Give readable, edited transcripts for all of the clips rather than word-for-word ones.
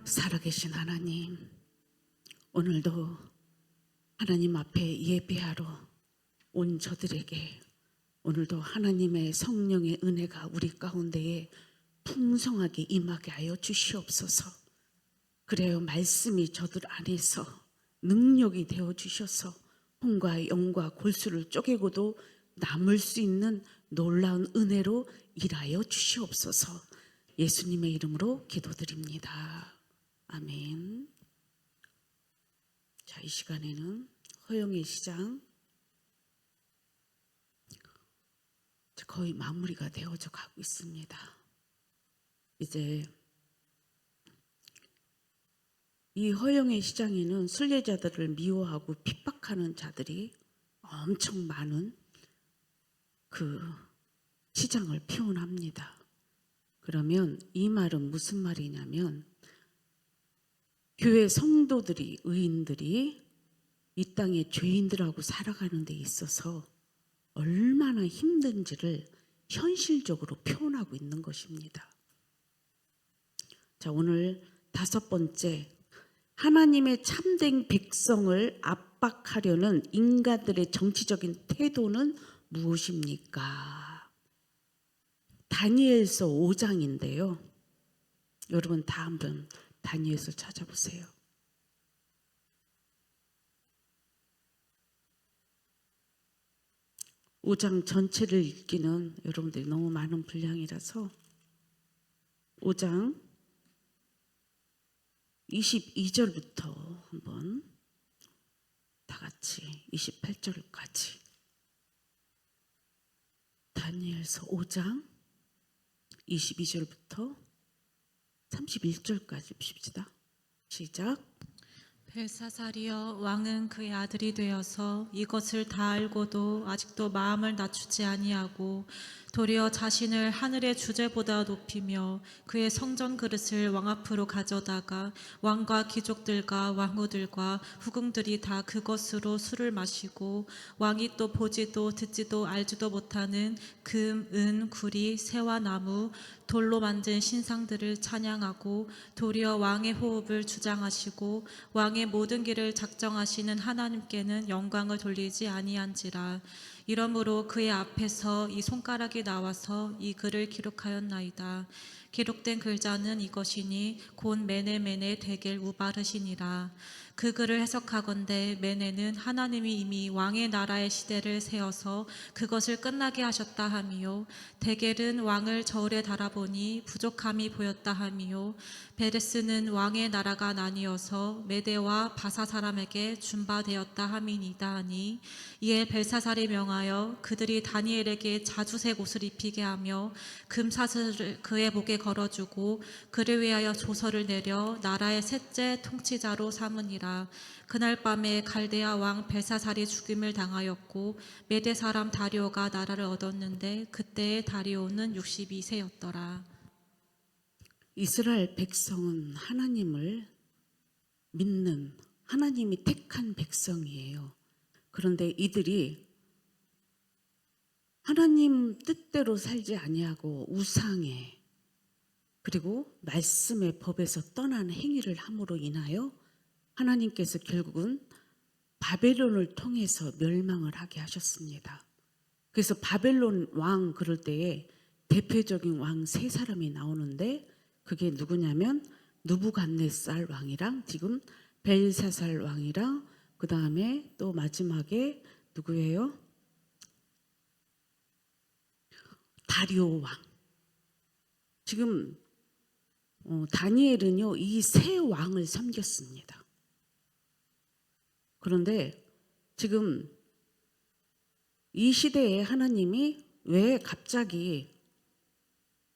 살아계신 하나님, 오늘도 하나님 앞에 예배하러 온 저들에게 오늘도 하나님의 성령의 은혜가 우리 가운데에 풍성하게 임하게 하여 주시옵소서. 그래요, 말씀이 저들 안에서 능력이 되어 주셔서 홍과 영과 골수를 쪼개고도 남을 수 있는 놀라운 은혜로 일하여 주시옵소서. 예수님의 이름으로 기도드립니다. 아멘. 자, 이 시간에는 허영의 시장 거의 마무리가 되어져 가고 있습니다. 이제 이 허영의 시장에는 순례자들을 미워하고 핍박하는 자들이 엄청 많은 그 시장을 표현합니다. 그러면 이 말은 무슨 말이냐면, 교회 성도들이, 의인들이 이 땅의 죄인들하고 살아가는 데 있어서 얼마나 힘든지를 현실적으로 표현하고 있는 것입니다. 자, 오늘 5번째, 하나님의 참된 백성을 압박하려는 인간들의 정치적인 태도는 무엇입니까? 다니엘서 5장인데요. 여러분 다 한번 다니엘서 찾아보세요. 오 장 전체를 읽기는 여러분들이 너무 많은 분량이라서 5장 22절부터 한번 다 같이 28절까지 다니엘서 5장 22절부터 31절까지 봅시다. 시작. 벨사살이여, 왕은 그의 아들이 되어서 이것을 다 알고도 아직도 마음을 낮추지 아니하고 도리어 자신을 하늘의 주제보다 높이며 그의 성전 그릇을 왕 앞으로 가져다가 왕과 귀족들과 왕후들과 후궁들이 다 그것으로 술을 마시고 왕이 또 보지도 듣지도 알지도 못하는 금, 은, 구리, 새와 나무, 돌로 만든 신상들을 찬양하고 도리어 왕의 호흡을 주장하시고 왕의 모든 길을 작정하시는 하나님께는 영광을 돌리지 아니한지라. 이러므로 그의 앞에서 이 손가락이 나와서 이 글을 기록하였나이다. 기록된 글자는 이것이니 곧 메네메네 데겔 우바르시니라. 그 글을 해석하건대 메네는 하나님이 이미 왕의 나라의 시대를 세워서 그것을 끝나게 하셨다 하미요, 데겔은 왕을 저울에 달아보니 부족함이 보였다 하미요, 베레스는 왕의 나라가 나뉘어서 메대와 바사 사람에게 준바되었다 함이니이다 하니, 이에 벨사살이 명하여 그들이 다니엘에게 자주색 옷을 입히게 하며 금사슬을 그의 목에 걸어주고 그를 위하여 조서를 내려 나라의 셋째 통치자로 삼으니라. 그날 밤에 갈대아 왕 벨사살이 죽임을 당하였고 메대 사람 다리오가 나라를 얻었는데 그때의 다리오는 62세였더라. 이스라엘 백성은 하나님을 믿는, 하나님이 택한 백성이에요. 그런데 이들이 하나님 뜻대로 살지 아니하고 우상에, 그리고 말씀의 법에서 떠난 행위를 함으로 인하여 하나님께서 결국은 바벨론을 통해서 멸망을 하게 하셨습니다. 그래서 바벨론 왕 그럴 때에 대표적인 왕 3사람이 나오는데, 그게 누구냐면 느부갓네살 왕이랑 지금 벨사살 왕이랑 그 다음에 또 마지막에 누구예요? 다리오 왕. 지금 다니엘은요, 이 3왕을 섬겼습니다. 그런데 지금 이 시대에 하나님이 왜 갑자기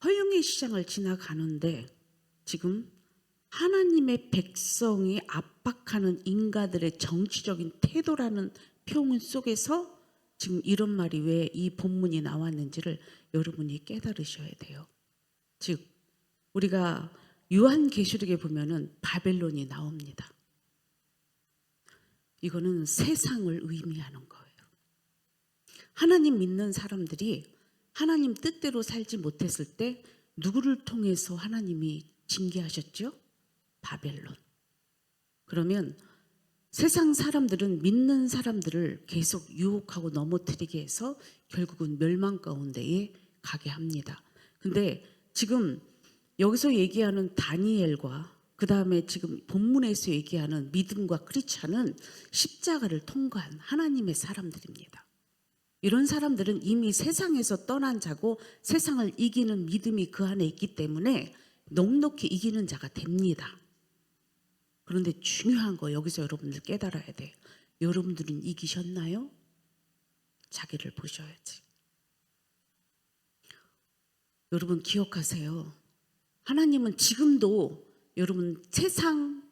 허영의 시장을 지나가는데 지금 하나님의 백성이 압박하는 인간들의 정치적인 태도라는 표현 속에서 지금 이런 말이 왜 이 본문이 나왔는지를 여러분이 깨달으셔야 돼요. 즉 우리가 요한계시록에 보면은 바벨론이 나옵니다. 이거는 세상을 의미하는 거예요. 하나님 믿는 사람들이 하나님 뜻대로 살지 못했을 때 누구를 통해서 하나님이 징계하셨죠? 바벨론. 그러면 세상 사람들은 믿는 사람들을 계속 유혹하고 넘어뜨리게 해서 결국은 멸망 가운데에 가게 합니다. 근데 지금 여기서 얘기하는 다니엘과 그 다음에 지금 본문에서 얘기하는 믿음과 크리스찬은 십자가를 통과한 하나님의 사람들입니다. 이런 사람들은 이미 세상에서 떠난 자고 세상을 이기는 믿음이 그 안에 있기 때문에 넉넉히 이기는 자가 됩니다. 그런데 중요한 거 여기서 여러분들 깨달아야 돼요. 여러분들은 이기셨나요? 자기를 보셔야지. 여러분 기억하세요. 하나님은 지금도 여러분 세상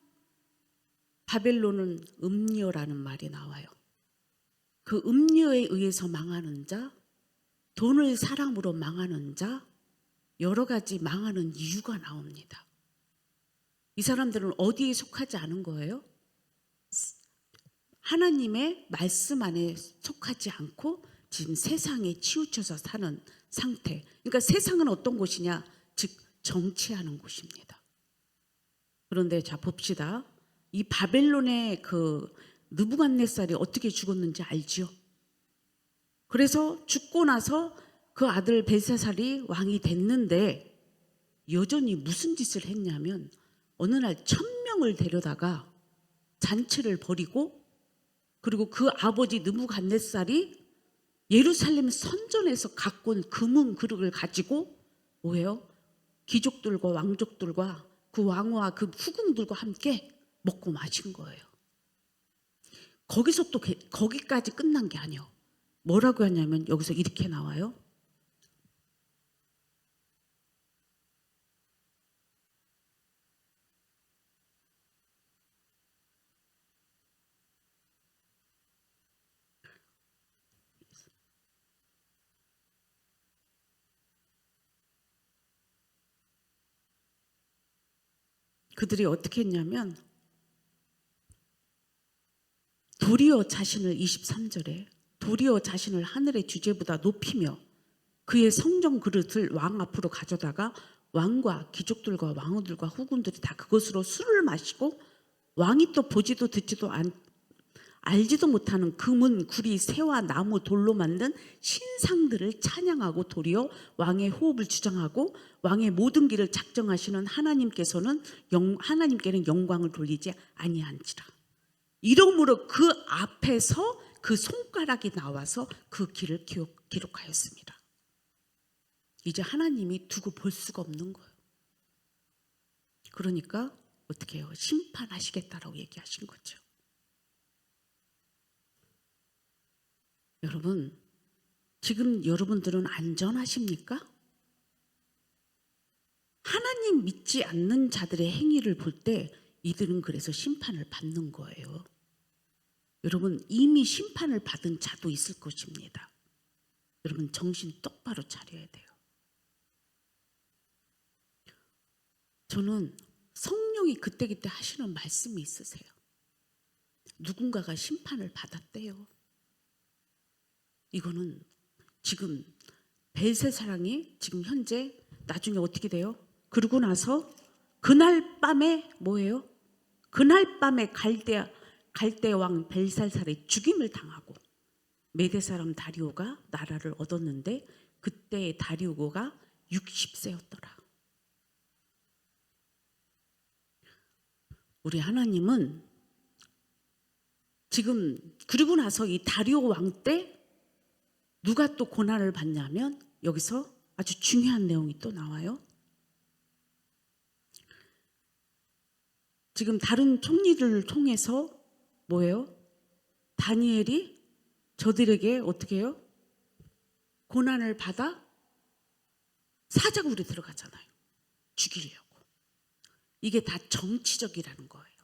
바벨론은 음료라는 말이 나와요. 그 음료에 의해서 망하는 자, 돈을 사랑으로 망하는 자, 여러 가지 망하는 이유가 나옵니다. 이 사람들은 어디에 속하지 않은 거예요? 하나님의 말씀 안에 속하지 않고 지금 세상에 치우쳐서 사는 상태. 그러니까 세상은 어떤 곳이냐? 즉 정치하는 곳입니다. 그런데 자 봅시다. 이 바벨론의 그 느부갓네살이 어떻게 죽었는지 알지요? 그래서 죽고 나서 그 아들 벨사살이 왕이 됐는데 여전히 무슨 짓을 했냐면 어느 날 1000명을 데려다가 잔치를 벌이고 그리고 그 아버지 느부갓네살이 예루살렘 선전에서 갖고 온 금은 그릇을 가지고 뭐예요? 귀족들과 왕족들과 그 왕후와 그 후궁들과 함께 먹고 마신 거예요. 거기서 또 거기까지 끝난 게 아니에요. 뭐라고 하냐면 여기서 이렇게 나와요. 그들이 어떻게 했냐면 도리어 자신을 23절에 도리어 자신을 하늘의 주제보다 높이며 그의 성전 그릇을 왕 앞으로 가져다가 왕과 귀족들과 왕후들과 후군들이 다 그것으로 술을 마시고 왕이 또 보지도 듣지도 알지도 못하는 금은 구리 새와 나무 돌로 만든 신상들을 찬양하고 도리어 왕의 호흡을 주장하고 왕의 모든 길을 작정하시는 하나님께는 영광을 돌리지 아니한지라. 이러므로 그 앞에서 그 손가락이 나와서 그 길을 기록하였습니다. 이제 하나님이 두고 볼 수가 없는 거예요. 그러니까 어떻게 해요? 심판하시겠다라고 얘기하신 거죠. 여러분, 지금 여러분들은 안전하십니까? 하나님 믿지 않는 자들의 행위를 볼 때 이들은 그래서 심판을 받는 거예요. 여러분 이미 심판을 받은 자도 있을 것입니다. 여러분 정신 똑바로 차려야 돼요. 저는 성령이 그때그때 하시는 말씀이 있으세요. 누군가가 심판을 받았대요. 이거는 지금 벨세사랑이 지금 현재 나중에 어떻게 돼요? 그러고 나서 그날 밤에 뭐예요? 그날 밤에 갈대 왕 벨살살의 죽임을 당하고 메대 사람 다리오가 나라를 얻었는데 그때 다리오가 60세였더라. 우리 하나님은 지금 그리고 나서 이 다리오 왕 때 누가 또 고난을 받냐면 여기서 아주 중요한 내용이 또 나와요. 지금 다른 총리들을 통해서 뭐예요? 다니엘이 저들에게 어떻게 해요? 고난을 받아 사자굴에 들어가잖아요. 죽이려고. 이게 다 정치적이라는 거예요.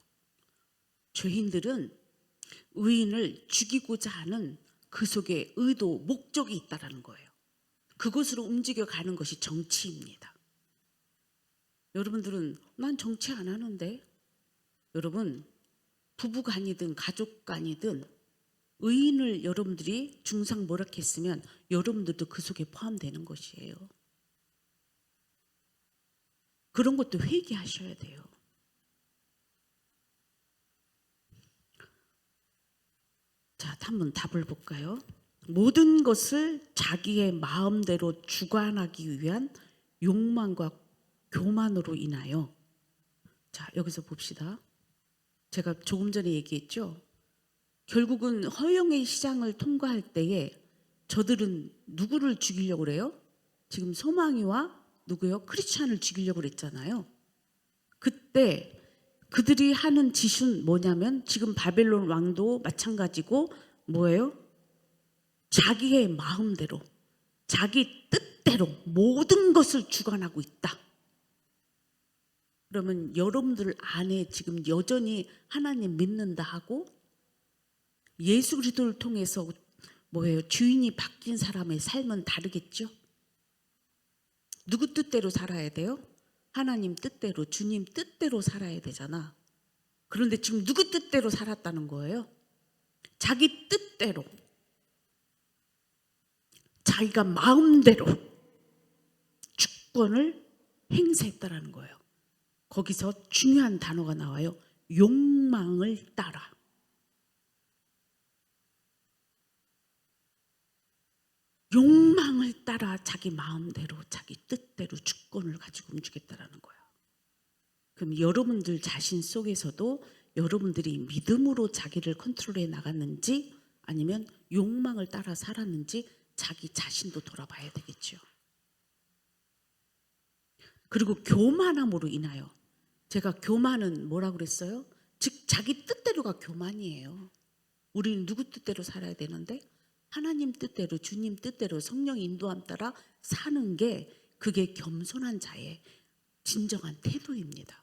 죄인들은 의인을 죽이고자 하는 그 속에 의도, 목적이 있다라는 거예요. 그것으로 움직여가는 것이 정치입니다. 여러분들은 난 정치 안 하는데 여러분 부부간이든 가족간이든 의인을 여러분들이 중상모략했으면 여러분들도 그 속에 포함되는 것이에요. 그런 것도 회개하셔야 돼요. 한번 답을 볼까요? 모든 것을 자기의 마음대로 주관하기 위한 욕망과 교만으로 인하여. 자, 여기서 봅시다. 제가 조금 전에 얘기했죠. 결국은 허영의 시장을 통과할 때에 저들은 누구를 죽이려고 그래요? 지금 소망이와 누구요? 크리스찬을 죽이려고 그랬잖아요. 그때 그들이 하는 짓은 뭐냐면 지금 바벨론 왕도 마찬가지고 뭐예요? 자기의 마음대로, 자기 뜻대로 모든 것을 주관하고 있다. 그러면 여러분들 안에 지금 여전히 하나님 믿는다 하고 예수 그리스도를 통해서 뭐예요? 주인이 바뀐 사람의 삶은 다르겠죠? 누구 뜻대로 살아야 돼요? 하나님 뜻대로, 주님 뜻대로 살아야 되잖아. 그런데 지금 누구 뜻대로 살았다는 거예요? 자기 뜻대로, 자기가 마음대로 주권을 행사했다라는 거예요. 거기서 중요한 단어가 나와요. 욕망을 따라. 욕망을 따라 자기 마음대로 자기 뜻대로 주권을 가지고 움직였다라는 거예요. 그럼 여러분들 자신 속에서도 여러분들이 믿음으로 자기를 컨트롤해 나갔는지 아니면 욕망을 따라 살았는지 자기 자신도 돌아봐야 되겠죠. 그리고 교만함으로 인하여, 제가 교만은 뭐라고 그랬어요? 즉 자기 뜻대로가 교만이에요. 우리는 누구 뜻대로 살아야 되는데 하나님 뜻대로, 주님 뜻대로 성령 인도함 따라 사는 게 그게 겸손한 자의 진정한 태도입니다.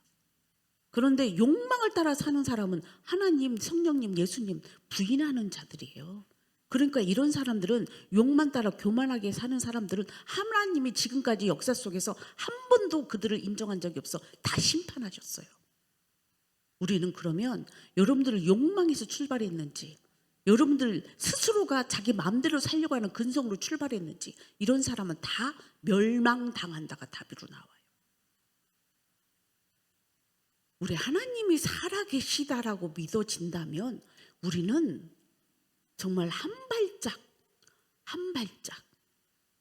그런데 욕망을 따라 사는 사람은 하나님, 성령님, 예수님 부인하는 자들이에요. 그러니까 이런 사람들은 욕망 따라 교만하게 사는 사람들은 하나님이 지금까지 역사 속에서 한 번도 그들을 인정한 적이 없어. 다 심판하셨어요. 우리는 그러면 여러분들을 욕망에서 출발했는지, 여러분들 스스로가 자기 마음대로 살려고 하는 근성으로 출발했는지, 이런 사람은 다 멸망당한다가 답으로 나와요. 우리 하나님이 살아계시다라고 믿어진다면 우리는 정말 한 발짝 한 발짝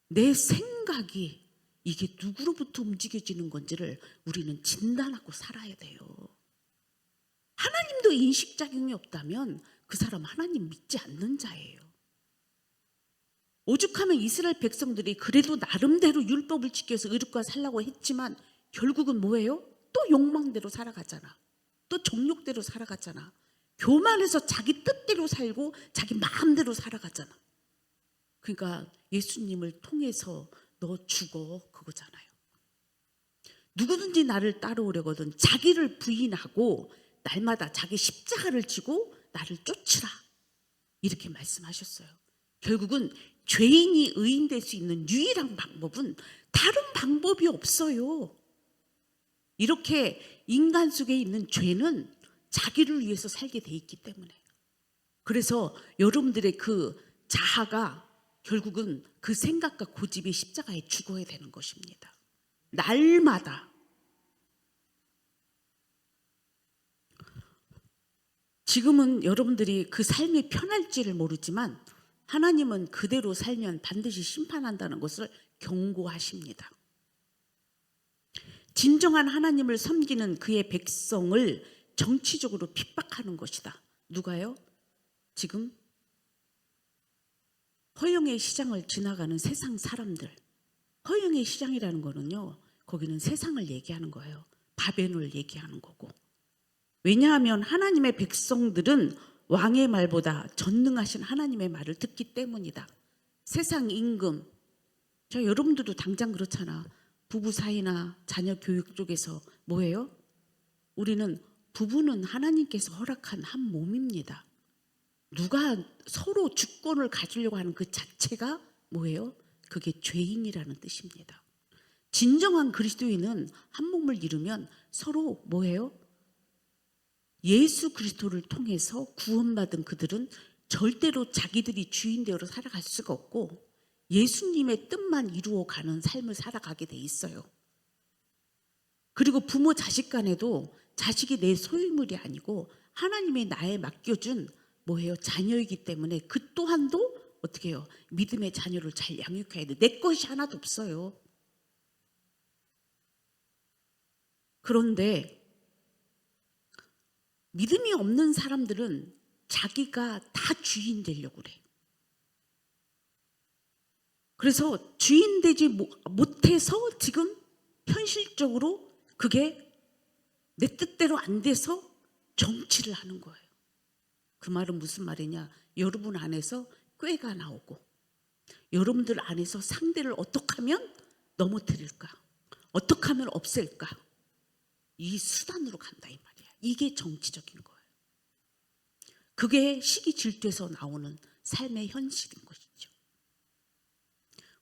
내 생각이 이게 누구로부터 움직여지는 건지를 우리는 진단하고 살아야 돼요. 하나님도 인식작용이 없다면 그 사람 하나님 믿지 않는 자예요. 오죽하면 이스라엘 백성들이 그래도 나름대로 율법을 지켜서 의롭게 살라고 했지만 결국은 뭐예요? 또 욕망대로 살아가잖아. 또 정욕대로 살아가잖아. 교만해서 자기 뜻대로 살고 자기 마음대로 살아가잖아. 그러니까 예수님을 통해서 너 죽어 그거잖아요. 누구든지 나를 따라오려거든 자기를 부인하고 날마다 자기 십자가를 지고 나를 쫓으라, 이렇게 말씀하셨어요. 결국은 죄인이 의인 될 수 있는 유일한 방법은 다른 방법이 없어요. 이렇게 인간 속에 있는 죄는 자기를 위해서 살게 돼 있기 때문에. 그래서 여러분들의 그 자아가 결국은 그 생각과 고집이 십자가에 죽어야 되는 것입니다. 날마다. 지금은 여러분들이 그 삶이 편할지를 모르지만 하나님은 그대로 살면 반드시 심판한다는 것을 경고하십니다. 진정한 하나님을 섬기는 그의 백성을 정치적으로 핍박하는 것이다. 누가요? 지금 허영의 시장을 지나가는 세상 사람들. 허영의 시장이라는 거는요, 거기는 세상을 얘기하는 거예요. 바벨론을 얘기하는 거고. 왜냐하면 하나님의 백성들은 왕의 말보다 전능하신 하나님의 말을 듣기 때문이다. 세상 임금, 저 여러분들도 당장 그렇잖아. 부부 사이나 자녀 교육 쪽에서 뭐예요? 우리는 부부는 하나님께서 허락한 한 몸입니다. 누가 서로 주권을 가지려고 하는 그 자체가 뭐예요? 그게 죄인이라는 뜻입니다. 진정한 그리스도인은 한 몸을 이루면 서로 뭐예요? 예수 그리스도를 통해서 구원받은 그들은 절대로 자기들이 주인되어 살아갈 수가 없고 예수님의 뜻만 이루어가는 삶을 살아가게 돼 있어요. 그리고 부모 자식 간에도 자식이 내 소유물이 아니고 하나님의 나에 맡겨준 뭐예요? 자녀이기 때문에 그 또한도 어떻게 해요? 믿음의 자녀를 잘 양육해야 돼. 내 것이 하나도 없어요. 그런데 믿음이 없는 사람들은 자기가 다 주인 되려고 그래. 그래서 주인 되지 못해서 지금 현실적으로 그게 내 뜻대로 안 돼서 정치를 하는 거예요. 그 말은 무슨 말이냐? 여러분 안에서 꾀가 나오고 여러분들 안에서 상대를 어떻게 하면 넘어뜨릴까? 어떻게 하면 없앨까? 이 수단으로 간다 이 말이야. 이게 정치적인 거예요. 그게 시기 질투에서 나오는 삶의 현실인 것이죠.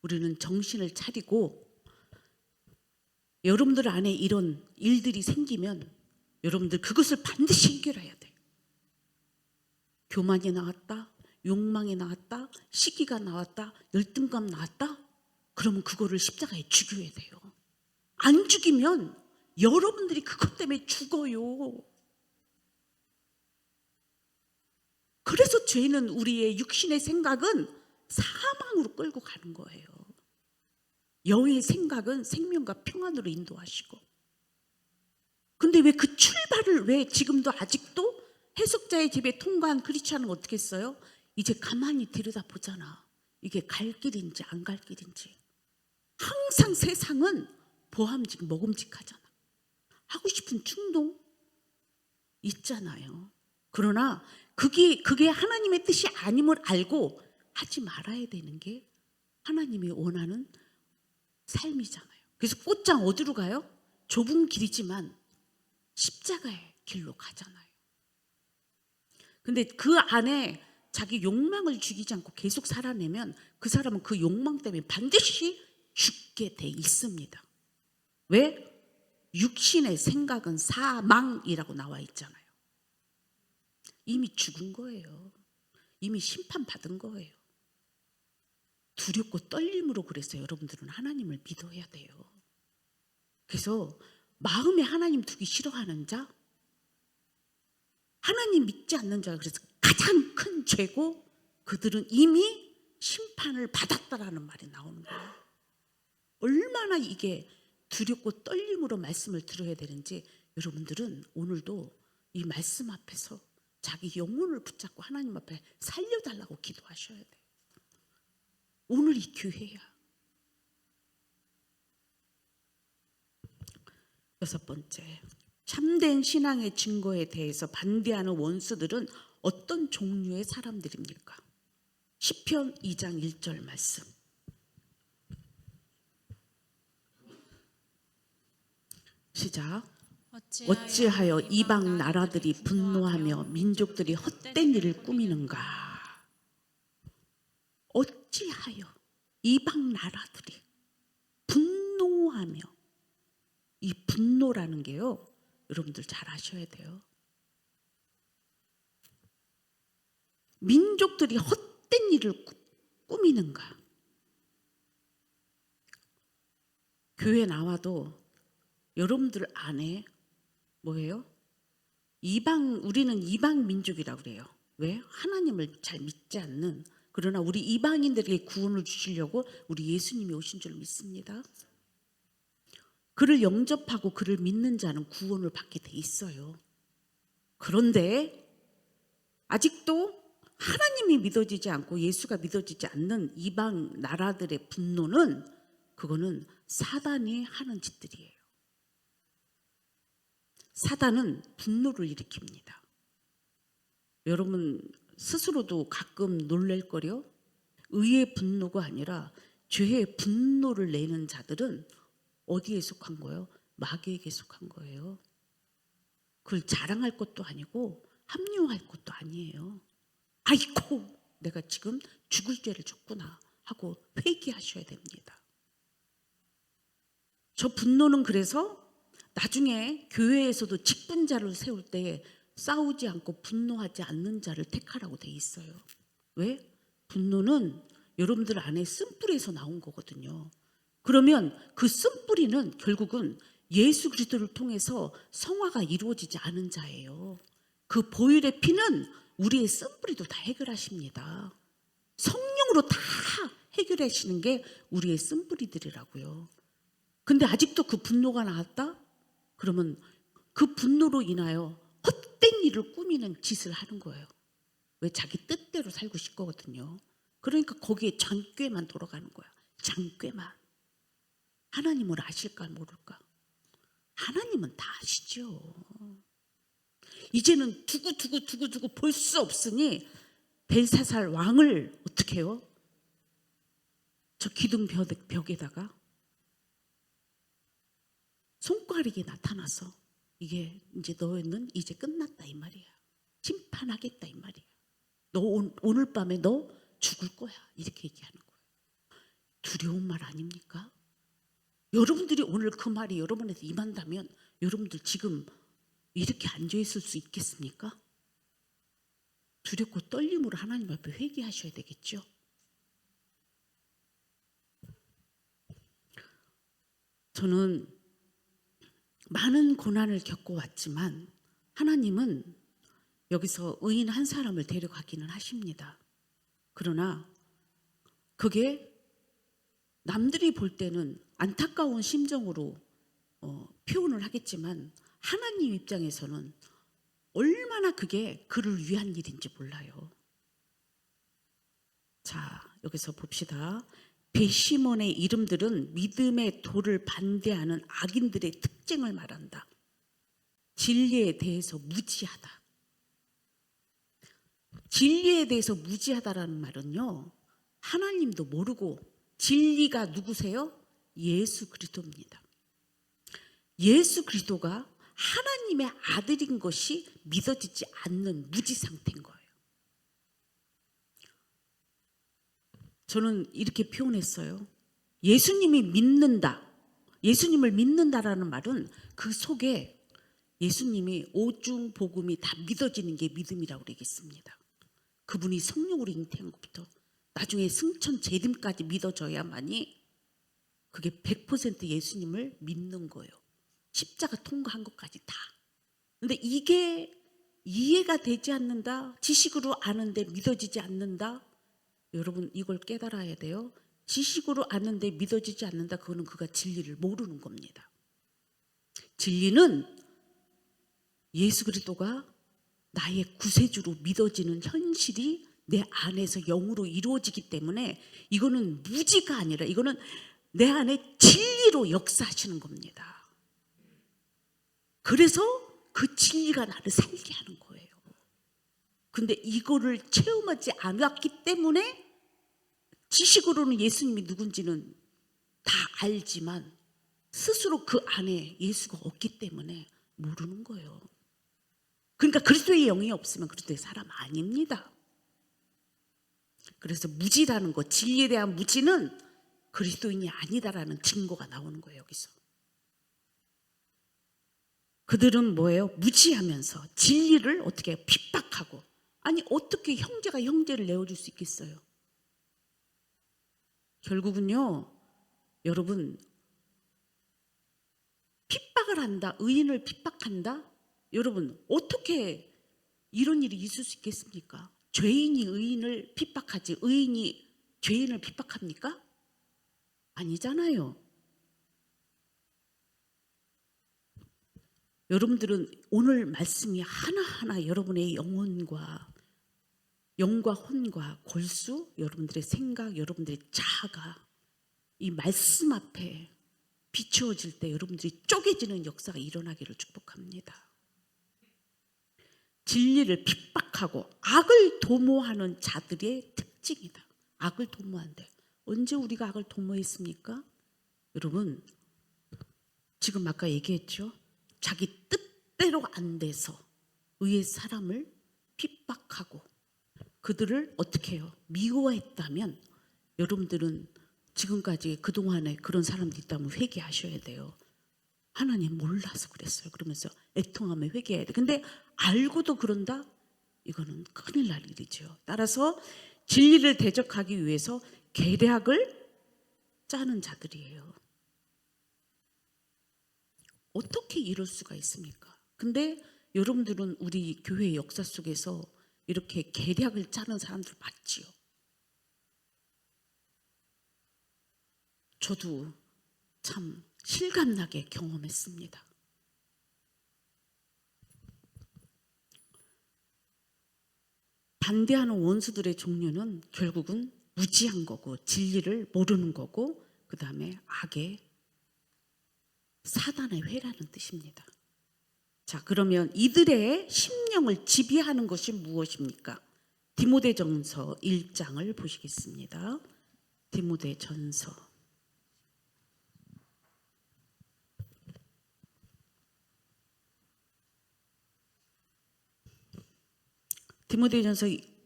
우리는 정신을 차리고 여러분들 안에 이런 일들이 생기면 여러분들 그것을 반드시 해결해야 돼요. 교만이 나왔다, 욕망이 나왔다, 시기가 나왔다, 열등감 나왔다. 그러면 그거를 십자가에 죽여야 돼요. 안 죽이면 여러분들이 그것 때문에 죽어요. 그래서 죄는 우리의 육신의 생각은 사망으로 끌고 가는 거예요. 영의 생각은 생명과 평안으로 인도하시고. 근데 왜 그 출발을 왜 지금도 아직도 해석자의 집에 통과한 크리스찬은 어떻게 했어요? 이제 가만히 들여다보잖아. 이게 갈 길인지 안 갈 길인지. 항상 세상은 먹음직하잖아. 하고 싶은 충동 있잖아요. 그러나 그게 하나님의 뜻이 아님을 알고 하지 말아야 되는 게 하나님이 원하는 삶이잖아요. 그래서 곧장 어디로 가요? 좁은 길이지만 십자가의 길로 가잖아요. 근데 그 안에 자기 욕망을 죽이지 않고 계속 살아내면 그 사람은 그 욕망 때문에 반드시 죽게 돼 있습니다. 왜? 육신의 생각은 사망이라고 나와 있잖아요. 이미 죽은 거예요. 이미 심판받은 거예요. 두렵고 떨림으로 그래서 여러분들은 하나님을 믿어야 돼요. 그래서 마음에 하나님 두기 싫어하는 자, 하나님 믿지 않는 자가 그래서 가장 큰 죄고 그들은 이미 심판을 받았다라는 말이 나오는 거예요. 얼마나 이게 두렵고 떨림으로 말씀을 들어야 되는지 여러분들은 오늘도 이 말씀 앞에서 자기 영혼을 붙잡고 하나님 앞에 살려달라고 기도하셔야 돼요. 오늘 이 교회야. 6번째, 참된 신앙의 증거에 대해서 반대하는 원수들은 어떤 종류의 사람들입니까? 시편 2장 1절 말씀. 시작. 어찌하여 이방 나라들이 분노하며 민족들이 헛된 일을 꾸미는가? 어찌하여 이방 나라들이 분노하며, 이 분노라는 게요, 여러분들 잘 아셔야 돼요. 민족들이 헛된 일을 꾸미는가? 교회 나와도 여러분들 안에 뭐예요? 우리는 이방 민족이라고 그래요. 왜? 하나님을 잘 믿지 않는, 그러나 우리 이방인들에게 구원을 주시려고 우리 예수님이 오신 줄 믿습니다. 그를 영접하고 그를 믿는 자는 구원을 받게 돼 있어요. 그런데 아직도 하나님이 믿어지지 않고 예수가 믿어지지 않는 이방 나라들의 분노는, 그거는 사단이 하는 짓들이에요. 사단은 분노를 일으킵니다. 여러분 스스로도 가끔 놀랄 거려. 의의 분노가 아니라 죄의 분노를 내는 자들은 어디에 속한 거예요? 마귀에게 속한 거예요. 그걸 자랑할 것도 아니고 합리화할 것도 아니에요. 아이고, 내가 지금 죽을 죄를 졌구나 하고 회개하셔야 됩니다. 저 분노는 그래서 나중에 교회에서도 직분자를 세울 때 싸우지 않고 분노하지 않는 자를 택하라고 돼 있어요. 왜? 분노는 여러분들 안에 쓴뿌리에서 나온 거거든요. 그러면 그 쓴뿌리는 결국은 예수 그리스도를 통해서 성화가 이루어지지 않은 자예요. 그 보혈의 피는 우리의 쓴뿌리도 다 해결하십니다. 성령으로 다 해결하시는 게 우리의 쓴뿌리들이라고요. 근데 아직도 그 분노가 나왔다? 그러면 그 분노로 인하여 헛된 일을 꾸미는 짓을 하는 거예요. 왜? 자기 뜻대로 살고 싶거든요. 그러니까 거기에 장꾀만 돌아가는 거야. 장꾀만. 하나님을 아실까 모를까? 하나님은 다 아시죠. 이제는 두고 볼 수 없으니 벨사살 왕을 어떻게 해요? 저 기둥 벽에다가 손가락이 나타나서 이게 이제 너는 이제 끝났다 이 말이야. 심판하겠다 이 말이야. 너 오늘 밤에 너 죽을 거야. 이렇게 얘기하는 거예요. 두려운 말 아닙니까? 여러분들이 오늘 그 말이 여러분한테 임한다면 여러분들 지금 이렇게 앉아 있을 수 있겠습니까? 두렵고 떨림으로 하나님 앞에 회개하셔야 되겠죠. 저는 많은 고난을 겪어왔지만 하나님은 여기서 의인 한 사람을 데려가기는 하십니다. 그러나 그게 남들이 볼 때는 안타까운 심정으로 표현을 하겠지만 하나님 입장에서는 얼마나 그게 그를 위한 일인지 몰라요. 자, 여기서 봅시다. 배시몬의 이름들은 믿음의 도를 반대하는 악인들의 특징을 말한다. 진리에 대해서 무지하다. 진리에 대해서 무지하다라는 말은요, 하나님도 모르고 진리가 누구세요? 예수 그리스도입니다. 예수 그리스도가 하나님의 아들인 것이 믿어지지 않는 무지 상태인 거예요. 저는 이렇게 표현했어요. 예수님이 믿는다, 예수님을 믿는다라는 말은 그 속에 예수님이 오중 복음이 다 믿어지는 게 믿음이라고 그러겠습니다. 그분이 성령으로 잉태한 것부터 나중에 승천 재림까지 믿어져야만이 그게 100% 예수님을 믿는 거예요. 십자가 통과한 것까지 다. 근데 이게 이해가 되지 않는다, 지식으로 아는데 믿어지지 않는다. 여러분 이걸 깨달아야 돼요. 지식으로 아는데 믿어지지 않는다. 그거는 그가 진리를 모르는 겁니다. 진리는 예수 그리스도가 나의 구세주로 믿어지는 현실이 내 안에서 영으로 이루어지기 때문에 이거는 무지가 아니라 이거는 내 안에 진리로 역사하시는 겁니다. 그래서 그 진리가 나를 살게 하는 거예요. 근데 이거를 체험하지 않았기 때문에 지식으로는 예수님이 누군지는 다 알지만 스스로 그 안에 예수가 없기 때문에 모르는 거예요. 그러니까 그리스도의 영이 없으면 그리스도의 사람 아닙니다. 그래서 무지라는 것, 진리에 대한 무지는 그리스도인이 아니다라는 증거가 나오는 거예요. 여기서 그들은 뭐예요? 무지하면서 진리를 어떻게 해요? 핍박하고. 아니 어떻게 형제가 형제를 내어줄 수 있겠어요? 결국은요, 여러분, 핍박을 한다, 의인을 핍박한다. 여러분 어떻게 이런 일이 있을 수 있겠습니까? 죄인이 의인을 핍박하지 의인이 죄인을 핍박합니까? 아니잖아요. 여러분들은 오늘 말씀이 하나하나 여러분의 영과 혼과 골수, 여러분들의 생각, 여러분들의 자아가 이 말씀 앞에 비추어질 때 여러분들이 쪼개지는 역사가 일어나기를 축복합니다. 진리를 핍박하고 악을 도모하는 자들의 특징이다. 악을 도모한대. 언제 우리가 악을 도모했습니까? 여러분 지금 아까 얘기했죠. 자기 뜻대로 안 돼서 의의 사람을 핍박하고 그들을 어떻게 해요? 미워했다면 여러분들은 지금까지 그동안에 그런 사람들이 있다면 회개하셔야 돼요. 하나님 몰라서 그랬어요. 그러면서 애통하며 회개해야 돼. 근데 알고도 그런다? 이거는 큰일 날 일이죠. 따라서 진리를 대적하기 위해서 계략을 짜는 자들이에요. 어떻게 이럴 수가 있습니까? 근데 여러분들은 우리 교회의 역사 속에서 이렇게 계략을 짜는 사람들 맞지요. 저도 참 실감나게 경험했습니다. 반대하는 원수들의 종류는 결국은 무지한 거고 진리를 모르는 거고 그 다음에 악의 사단의 회라는 뜻입니다. 자, 그러면 이들의 심령을 지배하는 것이 무엇입니까? 디모데전서 1장을 보시겠습니다. 디모데전서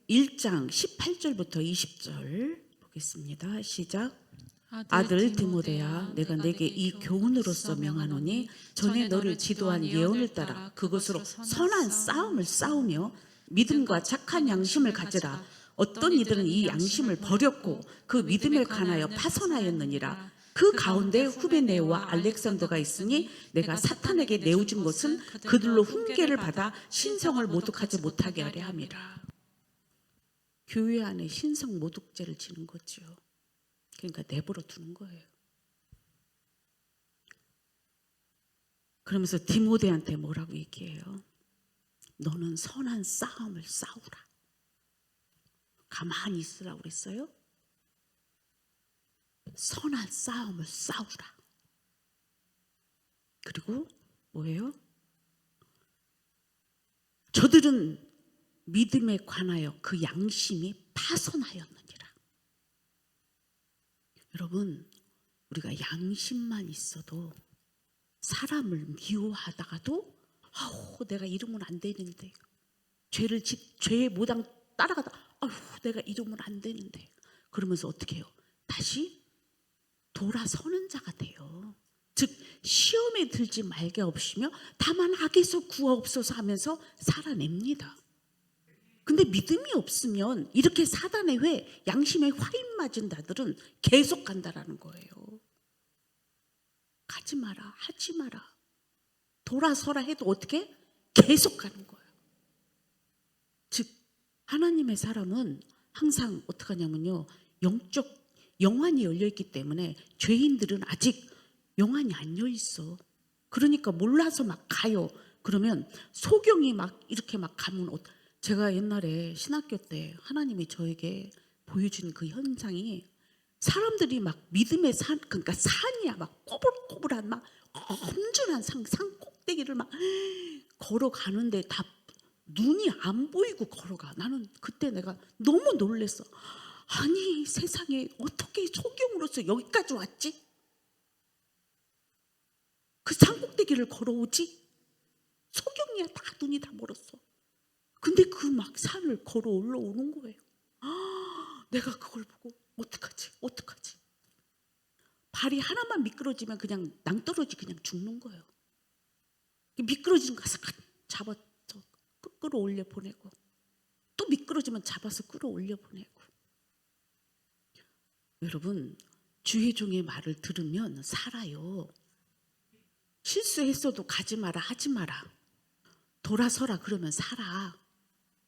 1장 18절부터 20절 보겠습니다. 시작. 아들 디모데야, 내가 내게 이 교훈으로서 명하노니 전에 너를 지도한 예언을 따라 그것으로 선한 싸움을 싸우며 믿음과 착한 양심을 가지라. 어떤 이들은 이 양심을 버렸고 그 믿음에 관하여 파선하였느니라. 그 가운데 후베네오와 알렉산더가 있으니 내가 사탄에게 내어준 것은 그들로 훈계를 받아 신성을 모독하지 못하게 하려 함이라. 교회 안에 신성 모독죄를 지는 거죠. 그러니까 내버려 두는 거예요. 그러면서 디모데한테 뭐라고 얘기해요? 너는 선한 싸움을 싸우라. 가만히 있으라고 그랬어요? 선한 싸움을 싸우라. 그리고 뭐예요? 저들은 믿음에 관하여 그 양심이 파손하였느니라. 여러분, 우리가 양심만 있어도 사람을 미워하다가도 아우 내가 이러면 안 되는데 죄의 모당 따라가다 아우 내가 이러면 안 되는데 그러면서 어떻게 해요? 다시 돌아서는 자가 돼요. 즉 시험에 들지 말게 없으며 다만 악에서 구하옵소서 하면서 살아냅니다. 근데 믿음이 없으면 이렇게 사단의 회, 양심에 화인 맞은 자들은 계속 간다라는 거예요. 가지 마라, 하지 마라. 돌아서라 해도 어떻게? 계속 가는 거예요. 즉 하나님의 사람은 항상 어떻게 하냐면요. 영적 영안이 열려있기 때문에 죄인들은 아직 영안이 안 열려있어. 그러니까 몰라서 막 가요. 그러면 소경이 막 이렇게 막 가면 제가 옛날에 신학교 때 하나님이 저에게 보여준 그 현상이 사람들이 막 믿음의 산, 그러니까 산이야 막 꼬불꼬불한 막 험준한 산 꼭대기를 막 걸어가는데 다 눈이 안 보이고 걸어가. 나는 그때 내가 너무 놀랬어. 아니 세상에 어떻게 소경으로서 여기까지 왔지? 그 산꼭대기를 걸어오지? 소경이야 다 눈이 다 멀었어. 근데 그 막 산을 걸어 올라오는 거예요. 내가 그걸 보고 어떡하지? 발이 하나만 미끄러지면 그냥 낭떠러지 그냥 죽는 거예요. 미끄러지는 거 가서 잡아서 끌어올려 보내고 또 미끄러지면 잡아서 끌어올려 보내고. 여러분 주의 종의 말을 들으면 살아요. 실수했어도 가지 마라 하지 마라. 돌아서라 그러면 살아.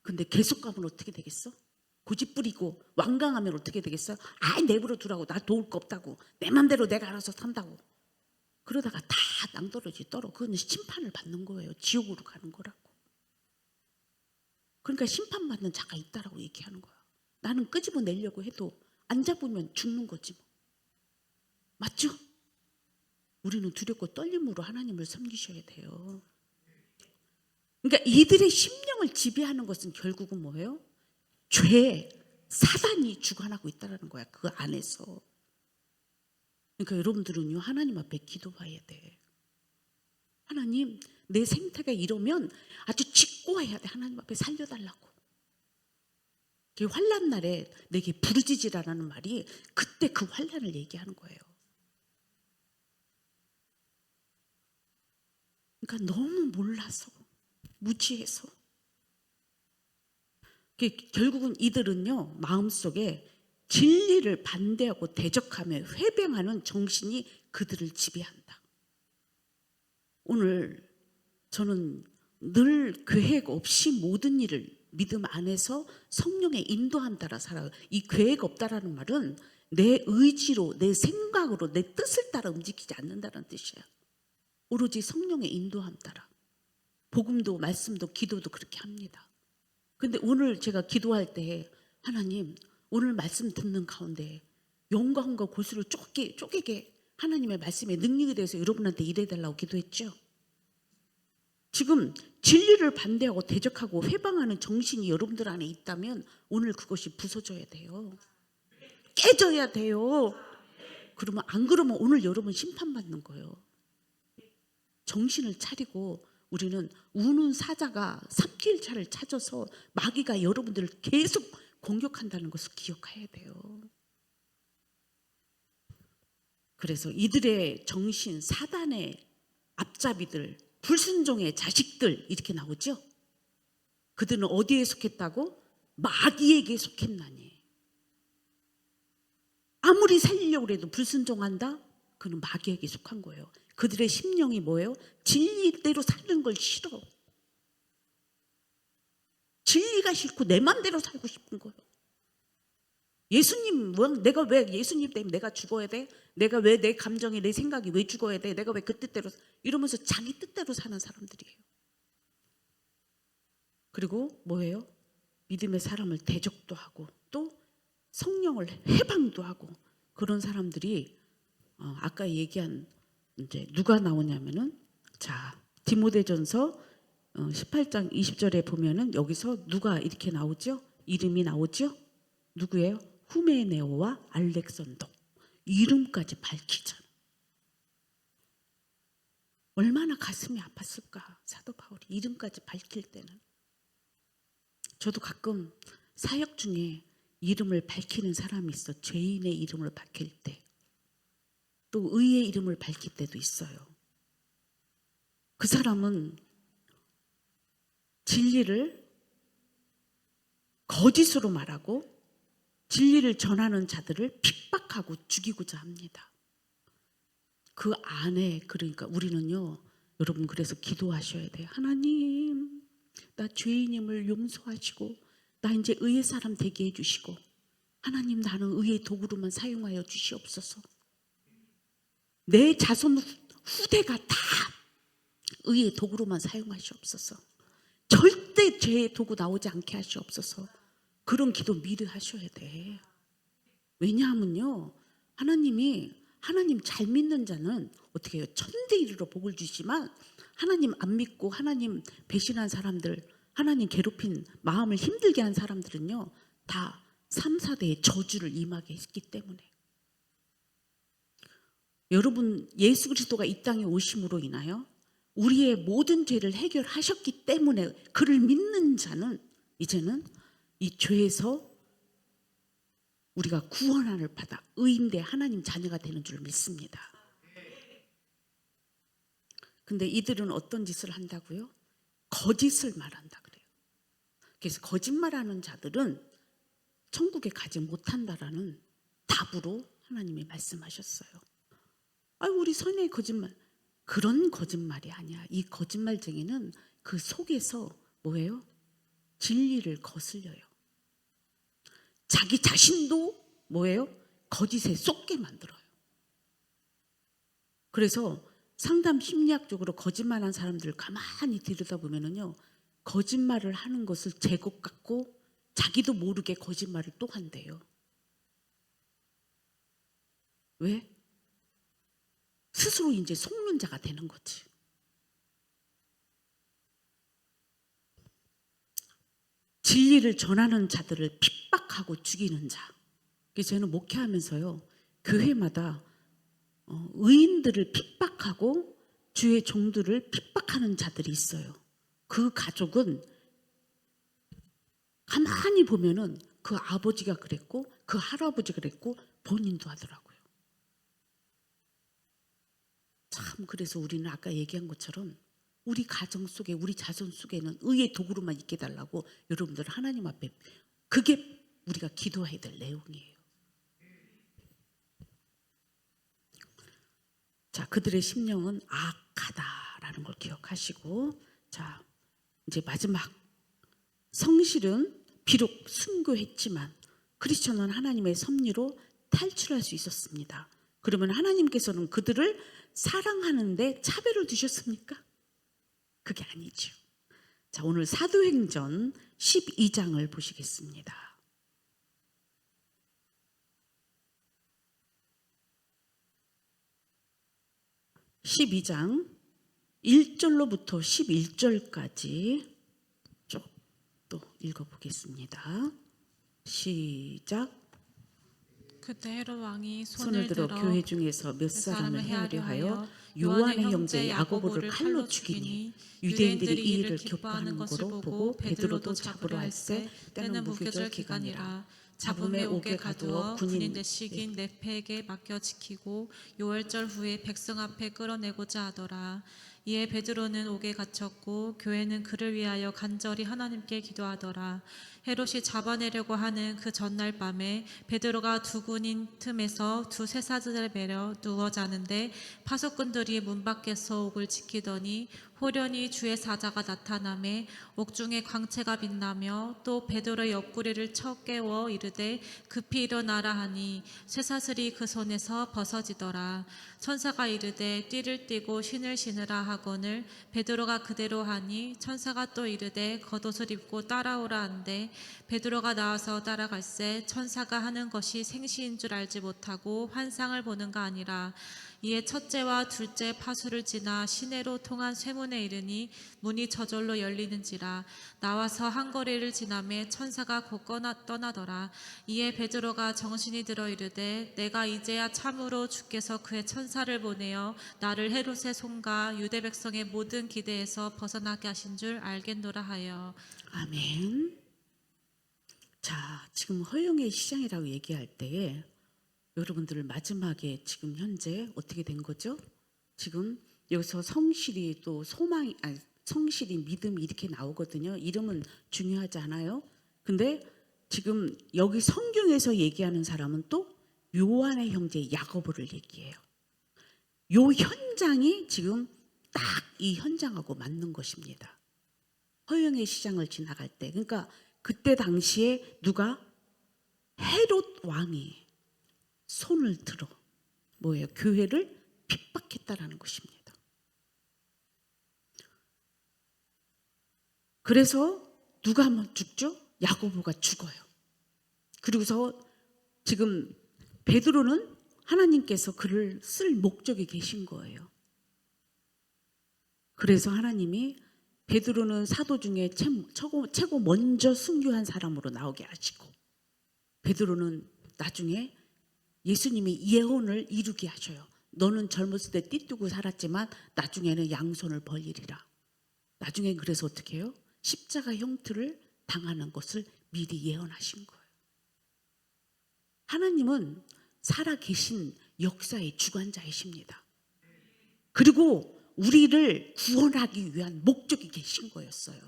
근데 계속 가면 어떻게 되겠어? 고집 부리고 완강하면 어떻게 되겠어? 아이 내버려 두라고. 나 도울 거 없다고. 내 맘대로 내가 알아서 산다고. 그러다가 다 낭떠러지 떨어. 그건 심판을 받는 거예요. 지옥으로 가는 거라고. 그러니까 심판받는 자가 있다라고 얘기하는 거야. 나는 끄집어내려고 해도 안 잡으면 죽는 거지 뭐. 맞죠? 우리는 두렵고 떨림으로 하나님을 섬기셔야 돼요. 그러니까 이들의 심령을 지배하는 것은 결국은 뭐예요? 죄, 사단이 주관하고 있다는 거야. 그 안에서. 그러니까 여러분들은요 하나님 앞에 기도해야 돼. 하나님 내 생태가 이러면 아주 직고해야 돼. 하나님 앞에 살려달라고. 환난 날에 내게 부르짖으라는 말이 그때 그 환난을 얘기하는 거예요. 그러니까 너무 몰라서 무지해서 결국은 이들은요 마음속에 진리를 반대하고 대적하며 회병하는 정신이 그들을 지배한다. 오늘 저는 늘 계획 없이 모든 일을 믿음 안에서 성령의 인도함 따라 살아요. 이 계획 없다라는 말은 내 의지로, 내 생각으로, 내 뜻을 따라 움직이지 않는다는 뜻이에요. 오로지 성령의 인도함 따라. 복음도 말씀도 기도도 그렇게 합니다. 근데 오늘 제가 기도할 때 하나님 오늘 말씀 듣는 가운데 영과 혼과 골수를 쪼개게 하나님의 말씀의 능력에 대해서 여러분한테 일해달라고 기도했죠. 지금 진리를 반대하고 대적하고 회방하는 정신이 여러분들 안에 있다면 오늘 그것이 부서져야 돼요. 깨져야 돼요. 그러면 안 그러면 오늘 여러분 심판받는 거예요. 정신을 차리고 우리는 우는 사자가 삽길 차를 찾아서 마귀가 여러분들을 계속 공격한다는 것을 기억해야 돼요. 그래서 이들의 정신, 사단의 앞잡이들, 불순종의 자식들 이렇게 나오죠. 그들은 어디에 속했다고? 마귀에게 속했나니. 아무리 살리려고 해도 불순종한다? 그는 마귀에게 속한 거예요. 그들의 심령이 뭐예요? 진리대로 사는 걸 싫어. 진리가 싫고 내 맘대로 살고 싶은 거예요. 예수님, 내가 왜 예수님 때문에 내가 죽어야 돼? 내가 왜 내 감정이 내 생각이 왜 죽어야 돼? 내가 왜 그 뜻대로 이러면서 자기 뜻대로 사는 사람들이에요. 그리고 뭐예요? 믿음의 사람을 대적도 하고 또 성령을 해방도 하고 그런 사람들이 아까 얘기한 이제 누가 나오냐면은 자 디모데전서 18장 20절에 보면은 여기서 누가 이렇게 나오죠? 이름이 나오죠? 누구예요? 후메네오와 알렉산더. 이름까지 밝히잖아. 얼마나 가슴이 아팠을까 사도 바울이 이름까지 밝힐 때는. 저도 가끔 사역 중에 이름을 밝히는 사람이 있어. 죄인의 이름을 밝힐 때. 또 의의 이름을 밝힐 때도 있어요. 그 사람은 진리를 거짓으로 말하고 진리를 전하는 자들을 핍박하고 죽이고자 합니다. 그 안에 그러니까 우리는요. 여러분 그래서 기도하셔야 돼요. 하나님 나 죄인임을 용서하시고 나 이제 의의 사람 되게 해주시고 하나님 나는 의의 도구로만 사용하여 주시옵소서. 내 자손 후대가 다 의의 도구로만 사용하시옵소서. 절대 죄의 도구 나오지 않게 하시옵소서. 그런 기도 미리 하셔야 돼. 왜냐하면요 하나님 잘 믿는 자는 어떻게 해요? 천대 이르러 복을 주시지만 하나님 안 믿고 하나님 배신한 사람들, 하나님 괴롭힌 마음을 힘들게 한 사람들은요 다 3, 4대의 저주를 임하게 했기 때문에. 여러분 예수 그리스도가 이 땅에 오심으로 인하여 우리의 모든 죄를 해결하셨기 때문에 그를 믿는 자는 이제는 이 죄에서 우리가 구원을 받아 의인대 하나님 자녀가 되는 줄 믿습니다. 근데 이들은 어떤 짓을 한다고요? 거짓을 말한다 그래요. 그래서 거짓말하는 자들은 천국에 가지 못한다라는 답으로 하나님이 말씀하셨어요. 우리 선의 거짓말. 그런 거짓말이 아니야. 이 거짓말쟁이는 그 속에서 뭐예요? 진리를 거슬려요. 자기 자신도 뭐예요? 거짓에 쏟게 만들어요. 그래서 상담 심리학적으로 거짓말한 사람들을 가만히 들여다보면요, 거짓말을 하는 것을 제것 같고 자기도 모르게 거짓말을 또 한대요. 왜? 스스로 이제 속는 자가 되는 거지. 진리를 전하는 자들을 핍박하고 죽이는 자. 그래서 저는 목회하면서요, 교회마다 의인들을 핍박하고 주의 종들을 핍박하는 자들이 있어요. 그 가족은 가만히 보면은 그 아버지가 그랬고 그 할아버지가 그랬고 본인도 하더라고요. 참 그래서 우리는 아까 얘기한 것처럼 우리 가정 속에 우리 자손 속에는 의의 도구로만 있게 달라고 여러분들 하나님 앞에 그게 우리가 기도해야 될 내용이에요. 자, 그들의 심령은 악하다라는 걸 기억하시고, 자, 이제 마지막, 성실은 비록 순교했지만 크리스천은 하나님의 섭리로 탈출할 수 있었습니다. 그러면 하나님께서는 그들을 사랑하는데 차별을 두셨습니까? 그게 아니죠. 자, 오늘 사도행전 12장을 보시겠습니다. 12장 1절로부터 11절까지 쭉 또 읽어보겠습니다. 시작. 그때 헤롯 왕이 손을 들어 교회 중에서 몇 사람을 헤아려 하여 요한의 형제 야고보를 칼로 죽이니 유대인들이 이 일을 기뻐하는 것을 보고 베드로도 잡으러 할세 때는 무교절 기간이라. 잡음에 옥에 가두어 군인 대식인 네페에게 맡겨 지키고 요월절 후에 백성 앞에 끌어내고자 하더라. 이에 베드로는 옥에 갇혔고 교회는 그를 위하여 간절히 하나님께 기도하더라. 헤롯이 잡아내려고 하는 그 전날 밤에 베드로가 두 군인 틈에서 두 쇠사슬을 매려 누워 자는데 파수꾼들이 문 밖에서 옥을 지키더니 호련히 주의 사자가 나타나매 옥중에 광채가 빛나며 또 베드로의 옆구리를 쳐 깨워 이르되 급히 일어나라 하니 쇠사슬이 그 손에서 벗어지더라. 천사가 이르되 띠를 띠고 신을 신으라 하거늘 베드로가 그대로 하니 천사가 또 이르되 겉옷을 입고 따라오라 한데 베드로가 나와서 따라갈새 천사가 하는 것이 생시인 줄 알지 못하고 환상을 보는가 아니라. 이에 첫째와 둘째 파수를 지나 시내로 통한 쇠문에 이르니 문이 저절로 열리는지라. 나와서 한 거리를 지나매 천사가 곧 떠나더라. 이에 베드로가 정신이 들어 이르되 내가 이제야 참으로 주께서 그의 천사를 보내어 나를 헤롯의 손과 유대 백성의 모든 기대에서 벗어나게 하신 줄 알겠노라 하여. 아멘. 자, 지금 허영의 시장이라고 얘기할 때에 여러분들 마지막에 지금 현재 어떻게 된 거죠? 지금 여기서 성실이 또 소망이, 아니, 성실이 믿음이 이렇게 나오거든요. 이름은 중요하지 않아요. 근데 지금 여기 성경에서 얘기하는 사람은 또 요한의 형제 야고보를 얘기해요. 요 현장이 지금 딱 이 현장하고 맞는 것입니다. 허영의 시장을 지나갈 때, 그러니까 그때 당시에 누가 헤롯 왕이 손을 들어 뭐예요? 교회를 핍박했다라는 것입니다. 그래서 누가 한번 죽죠? 야고보가 죽어요. 그리고서 지금 베드로는 하나님께서 그를 쓸 목적이 계신 거예요. 그래서 하나님이 베드로는 사도 중에 최고 먼저 순교한 사람으로 나오게 하시고 베드로는 나중에 예수님이 예언을 이루게 하셔요. 너는 젊었을 때 띠뜨고 살았지만 나중에는 양손을 벌리리라. 나중에 그래서 어떻게 해요? 십자가 형틀을 당하는 것을 미리 예언하신 거예요. 하나님은 살아계신 역사의 주관자이십니다. 그리고 우리를 구원하기 위한 목적이 계신 거였어요.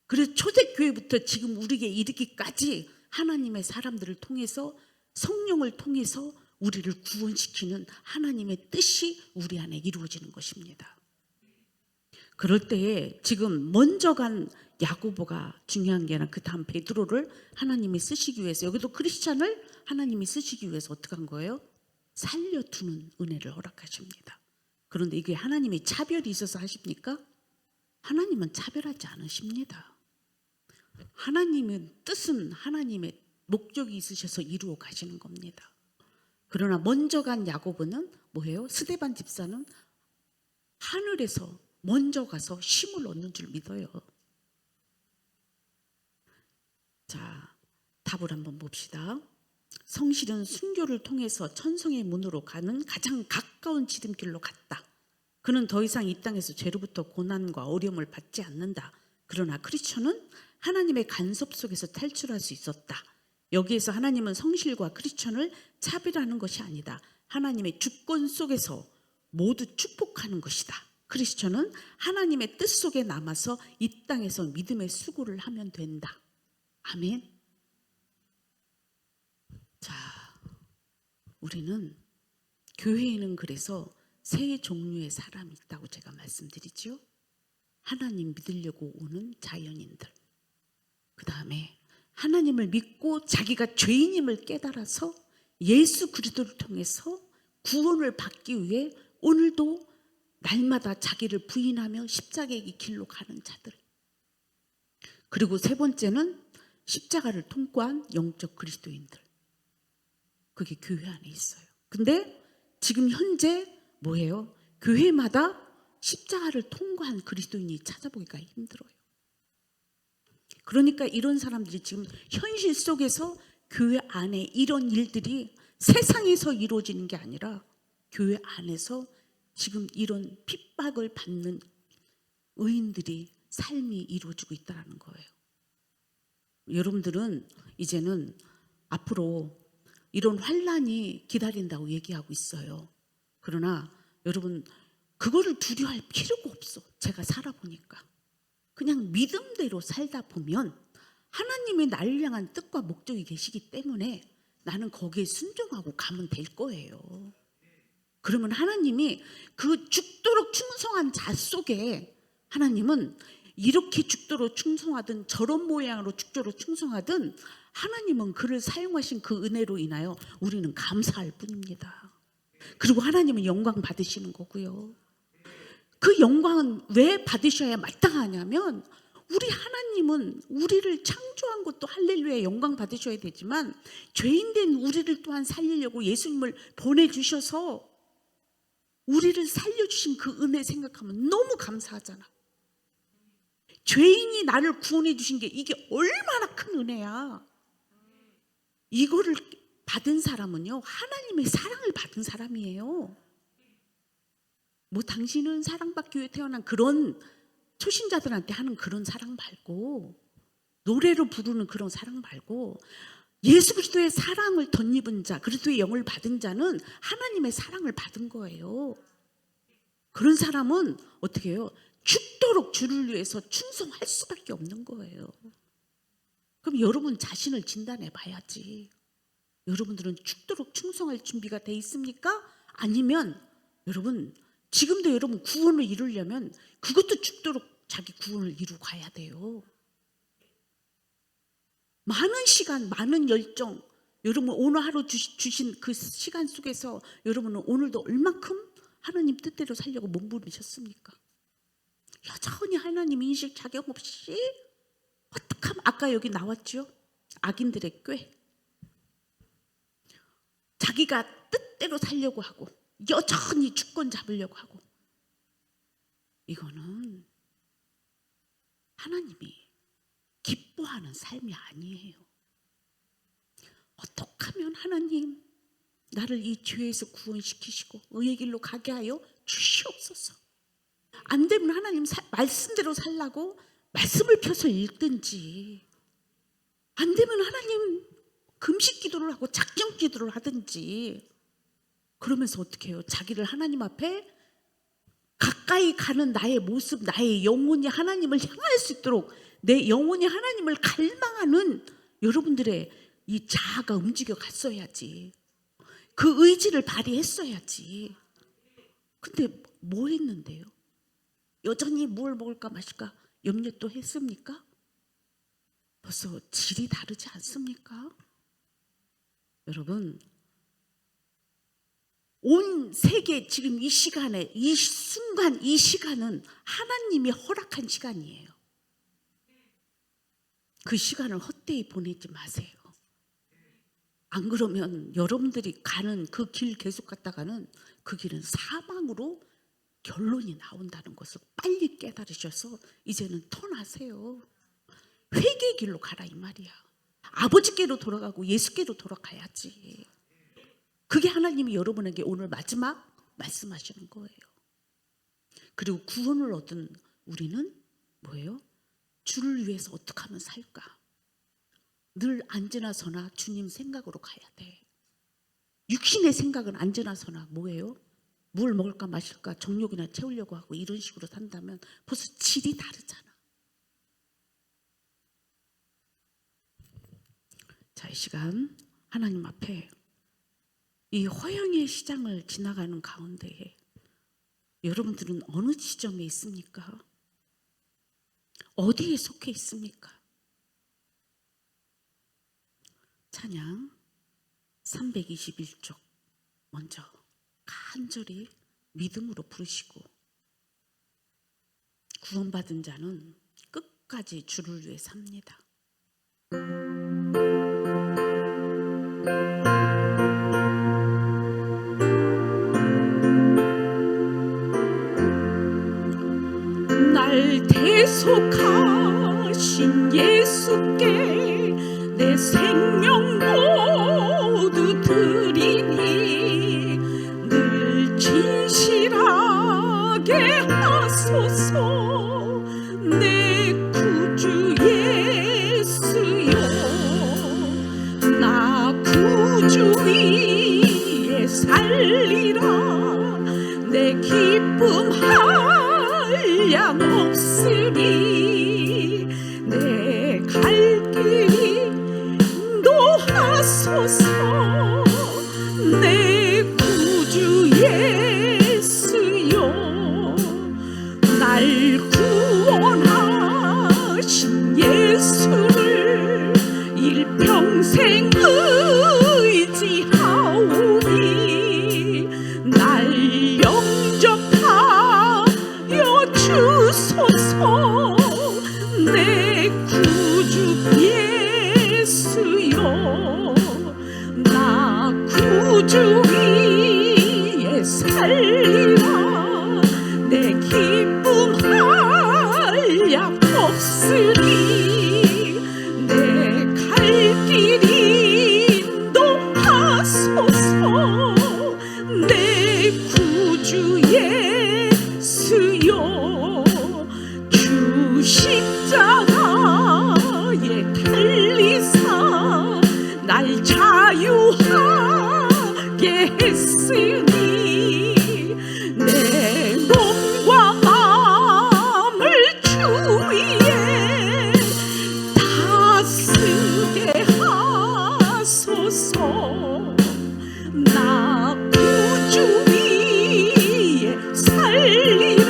그래서 초대교회부터 지금 우리에게 이르기까지 하나님의 사람들을 통해서 성령을 통해서 우리를 구원시키는 하나님의 뜻이 우리 안에 이루어지는 것입니다. 그럴 때에 지금 먼저 간 야고보가 중요한 게 아니라 그 다음 베드로를 하나님이 쓰시기 위해서, 여기도 크리스찬을 하나님이 쓰시기 위해서 어떻게 한 거예요? 살려두는 은혜를 허락하십니다. 그런데 이게 하나님이 차별이 있어서 하십니까? 하나님은 차별하지 않으십니다. 하나님의 뜻은 하나님의 목적이 있으셔서 이루어 가시는 겁니다. 그러나 먼저 간 야고보는 뭐예요? 스데반 집사는 하늘에서 먼저 가서 힘을 얻는 줄 믿어요. 자, 답을 한번 봅시다. 성실은 순교를 통해서 천성의 문으로 가는 가장 가까운 지름길로 갔다. 그는 더 이상 이 땅에서 죄로부터 고난과 어려움을 받지 않는다. 그러나 크리스천은 하나님의 간섭 속에서 탈출할 수 있었다. 여기에서 하나님은 성실과 크리스천을 차별하는 것이 아니다. 하나님의 주권 속에서 모두 축복하는 것이다. 크리스천은 하나님의 뜻 속에 남아서 이 땅에서 믿음의 수고를 하면 된다. 아멘. 자, 우리는 교회에는 그래서 세 종류의 사람이 있다고 제가 말씀드리죠. 하나님 믿으려고 오는 자연인들, 그 다음에 하나님을 믿고 자기가 죄인임을 깨달아서 예수 그리스도를 통해서 구원을 받기 위해 오늘도 날마다 자기를 부인하며 십자가의 길로 가는 자들, 그리고 세 번째는 십자가를 통과한 영적 그리스도인들, 그게 교회 안에 있어요. 근데 지금 현재 뭐예요? 교회마다 십자가를 통과한 그리스도인이 찾아보기가 힘들어요. 그러니까 이런 사람들이 지금 현실 속에서 교회 안에 이런 일들이 세상에서 이루어지는 게 아니라 교회 안에서 지금 이런 핍박을 받는 의인들이 삶이 이루어지고 있다는 거예요. 여러분들은 이제는 앞으로 이런 환난이 기다린다고 얘기하고 있어요. 그러나 여러분 그거를 두려워할 필요가 없어. 제가 살아보니까 그냥 믿음대로 살다 보면 하나님이 나를 향한 뜻과 목적이 계시기 때문에 나는 거기에 순종하고 가면 될 거예요. 그러면 하나님이 그 죽도록 충성한 자 속에 하나님은 이렇게 죽도록 충성하든 저런 모양으로 죽도록 충성하든 하나님은 그를 사용하신 그 은혜로 인하여 우리는 감사할 뿐입니다. 그리고 하나님은 영광 받으시는 거고요. 그 영광은 왜 받으셔야 마땅하냐면 우리 하나님은 우리를 창조한 것도 할렐루야 영광 받으셔야 되지만 죄인된 우리를 또한 살리려고 예수님을 보내주셔서 우리를 살려주신 그 은혜 생각하면 너무 감사하잖아. 죄인이 나를 구원해 주신 게 이게 얼마나 큰 은혜야. 이거를 받은 사람은요 하나님의 사랑을 받은 사람이에요. 뭐 당신은 사랑받기 위해 태어난 그런 초신자들한테 하는 그런 사랑 말고, 노래로 부르는 그런 사랑 말고, 예수 그리스도의 사랑을 덧입은 자, 그리스도의 영을 받은 자는 하나님의 사랑을 받은 거예요. 그런 사람은 어떻게 해요? 죽도록 주를 위해서 충성할 수밖에 없는 거예요. 그럼 여러분 자신을 진단해 봐야지. 여러분들은 죽도록 충성할 준비가 돼 있습니까? 아니면 여러분 지금도 여러분 구원을 이루려면 그것도 죽도록 자기 구원을 이루고 가야 돼요. 많은 시간, 많은 열정, 여러분 오늘 하루 주신 그 시간 속에서 여러분은 오늘도 얼마큼 하나님 뜻대로 살려고 몸부림쳤습니까? 여전히 하나님 인식 자격 없이 어떻게 하면, 아까 여기 나왔죠? 악인들의 꾀. 자기가 뜻대로 살려고 하고 여전히 주권 잡으려고 하고, 이거는 하나님이 기뻐하는 삶이 아니에요. 어떻게 하면 하나님 나를 이 죄에서 구원시키시고 의의 길로 가게 하여 주시옵소서. 안 되면 하나님 말씀대로 살라고 말씀을 펴서 읽든지, 안 되면 하나님 금식 기도를 하고 작정 기도를 하든지, 그러면서 어떻게 해요? 자기를 하나님 앞에 가까이 가는 나의 모습, 나의 영혼이 하나님을 향할 수 있도록 내 영혼이 하나님을 갈망하는 여러분들의 이 자아가 움직여 갔어야지. 그 의지를 발휘했어야지. 근데 뭐 했는데요? 여전히 뭘 먹을까 마실까 염려 또 했습니까? 벌써 질이 다르지 않습니까? 여러분, 온 세계 지금 이 시간에, 이 순간, 이 시간은 하나님이 허락한 시간이에요. 그 시간을 헛되이 보내지 마세요. 안 그러면 여러분들이 가는 그 길 계속 갔다가는 그 길은 사망으로 결론이 나온다는 것을 빨리 깨달으셔서 이제는 턴하세요. 회개의 길로 가라 이 말이야. 아버지께로 돌아가고 예수께로 돌아가야지. 그게 하나님이 여러분에게 오늘 마지막 말씀하시는 거예요. 그리고 구원을 얻은 우리는 뭐예요? 주를 위해서 어떻게 하면 살까? 늘 앉으나 서나 주님 생각으로 가야 돼. 육신의 생각은 앉으나 서나 뭐예요? 뭘 먹을까 마실까 정욕이나 채우려고 하고 이런 식으로 산다면 벌써 질이 다르잖아. 자, 이 시간 하나님 앞에 이 허영의 시장을 지나가는 가운데에 여러분들은 어느 지점에 있습니까? 어디에 속해 있습니까? 찬양 321쪽 먼저 간절히 믿음으로 부르시고, 구원받은 자는 끝까지 주를 위해 삽니다. 날 대속하신 예수께 내 생명 모두 드리니 늘 진실하게 하소서. 내 구주 예수여, 나 구주 위에 살리라. 내 기쁨 한량 없으니 내 갈 길이 인도하소서. 내 구주 예수여, 날 구원하신 예수를 일평생 의지하오니 날 영접하여 주소서. 내 구주 예수여, 나 구주 위에 살리라. 내 기쁨 한량 없으니 내 갈 길이 인도하소서. 내 구주 예수여, 주 십자가에 달리사 날 자유하게 했으니 내 몸과 마음을 주 위에 다스게 하소서. 나 구주 위에 살리라.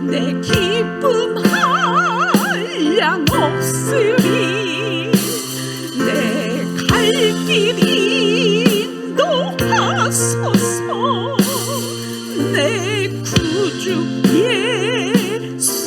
내 기쁨 한량 없으니 내 갈 길이 인도하소서. 내 구주 예수님.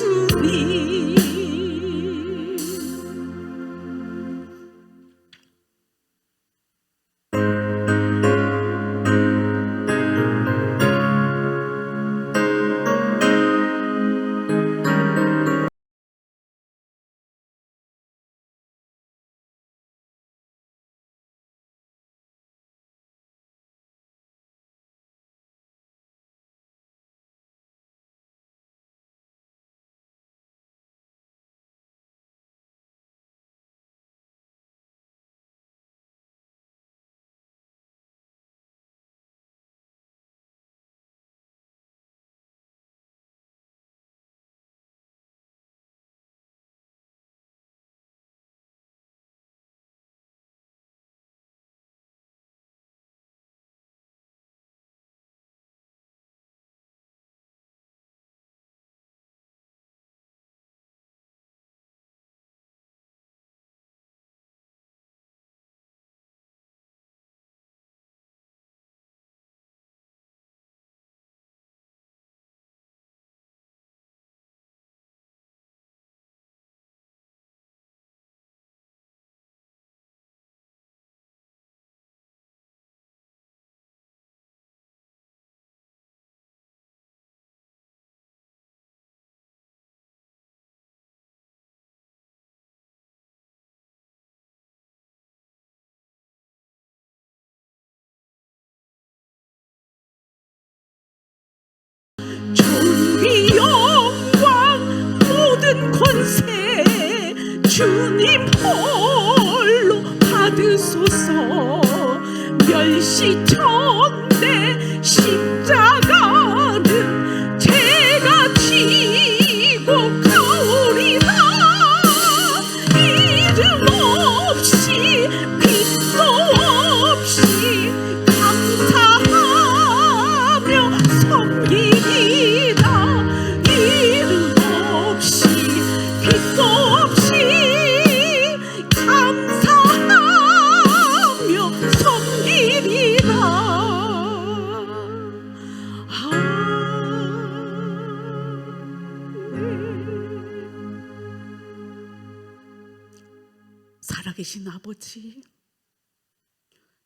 존귀 영광 모든 권세 주님 홀로 받으소서. 멸시천대 십자가는 제가 지고 가오리라. 이름 없이 빛도 없이 감사하며 섬기리라. 이름 없이 살아계신 아버지,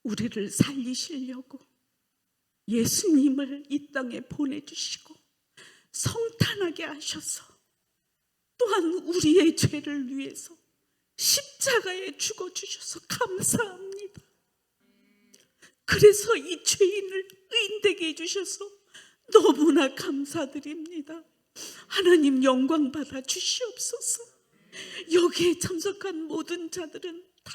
우리를 살리시려고 예수님을 이 땅에 보내주시고 성탄하게 하셔서 또한 우리의 죄를 위해서 십자가에 죽어주셔서 감사합니다. 그래서 이 죄인을 의인되게 해주셔서 너무나 감사드립니다. 하나님 영광 받아 주시옵소서. 여기에 참석한 모든 자들은 다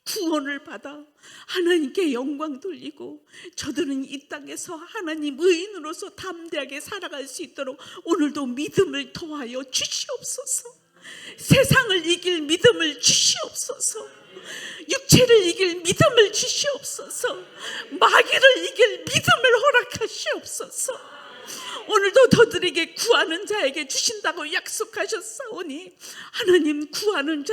구원을 받아 하나님께 영광 돌리고 저들은 이 땅에서 하나님 의인으로서 담대하게 살아갈 수 있도록 오늘도 믿음을 더하여 주시옵소서. 세상을 이길 믿음을 주시옵소서. 육체를 이길 믿음을 주시옵소서. 마귀를 이길 믿음을 허락하시옵소서. 오늘도 저들에게 구하는 자에게 주신다고 약속하셨사오니 하나님 구하는 자